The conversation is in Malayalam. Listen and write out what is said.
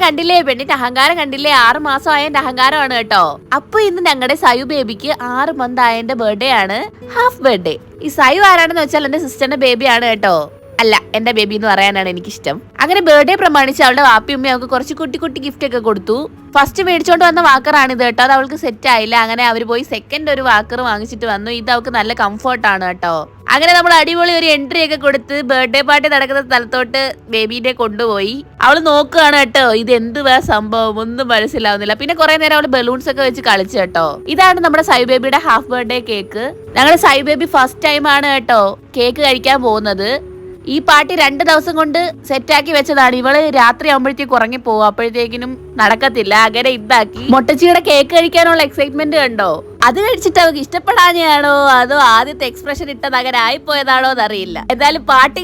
കണ്ടില്ലേ പെണ്ണിന്റെ അഹങ്കാരം കണ്ടില്ലേ? 6 മാസം ആയതിന്റെ അഹങ്കാരമാണ് കേട്ടോ. അപ്പൊ ഇന്ന് ഞങ്ങളുടെ സയു ബേബിക്ക് 6 മന്ത് ആയതിന്റെ ബർത്ത്ഡേ ആണ്, ഹാഫ് ബർത്ത്ഡേ. ഈ സയു ആരാണെന്ന് വെച്ചാൽ എന്റെ സിസ്റ്ററിന്റെ ബേബിയാണ് കേട്ടോ. അല്ല, എന്റെ ബേബി എന്ന് പറയാനാണ് എനിക്കിഷ്ടം. അങ്ങനെ ബർത്ത്ഡേ പ്രമാണിച്ച് അവളുടെ വാപ്പിയും ഉമ്മയും അവൾക്ക് കുറച്ച് കുട്ടി കുട്ടി ഗിഫ്റ്റ് ഒക്കെ കൊടുത്തു. ഫസ്റ്റ് മേടിച്ചോണ്ട് വന്ന വാക്കറാണിത് കേട്ടോ. അത് അവൾക്ക് സെറ്റ് ആയില്ല. അങ്ങനെ അവർ പോയി സെക്കൻഡ് ഒരു വാക്കർ വാങ്ങിച്ചിട്ട് വന്നു. ഇത് അവൾക്ക് നല്ല കംഫർട്ടാണ് കേട്ടോ. അങ്ങനെ നമ്മൾ അടിപൊളി ഒരു എൻട്രി ഒക്കെ കൊടുത്ത് ബർത്ത്ഡേ പാർട്ടി നടക്കുന്ന സ്ഥലത്തോട്ട് ബേബീനെ കൊണ്ടുപോയി. അവള് നോക്കുകയാണ് കേട്ടോ, ഇത് എന്തുവാ സംഭവം ഒന്നും മനസ്സിലാവുന്നില്ല. പിന്നെ കുറെ നേരം അവള് ബലൂൺസ് ഒക്കെ വെച്ച് കളിച്ചു കേട്ടോ. ഇതാണ് നമ്മുടെ സൈ ബേബിയുടെ ഹാഫ് ബർത്ത്ഡേ കേക്ക്. ഞങ്ങളുടെ സൈ ബേബി ഫസ്റ്റ് ടൈം ആണ് കേട്ടോ കേക്ക് കഴിക്കാൻ പോകുന്നത്. ഈ പാർട്ടി 2 ദിവസം കൊണ്ട് സെറ്റാക്കി വെച്ചതാണ്. ഇവള് രാത്രി ആകുമ്പോഴത്തേക്ക് ഉറങ്ങി പോകും, അപ്പോഴത്തേക്കിനും നടക്കത്തില്ല. അങ്ങനെ ഇതാക്കി മൊട്ടച്ചിയുടെ കേക്ക് കഴിക്കാനുള്ള എക്സൈറ്റ്മെന്റ് കണ്ടോ. അത് കഴിച്ചിട്ട് അവർക്ക് ഇഷ്ടപ്പെടാഞ്ഞാണോ അതോ ആദ്യത്തെ എക്സ്പ്രഷൻ ഇട്ടത് അങ്ങനെ ആയിപ്പോയതാണോ എന്നറിയില്ല. എന്തായാലും പാർട്ടി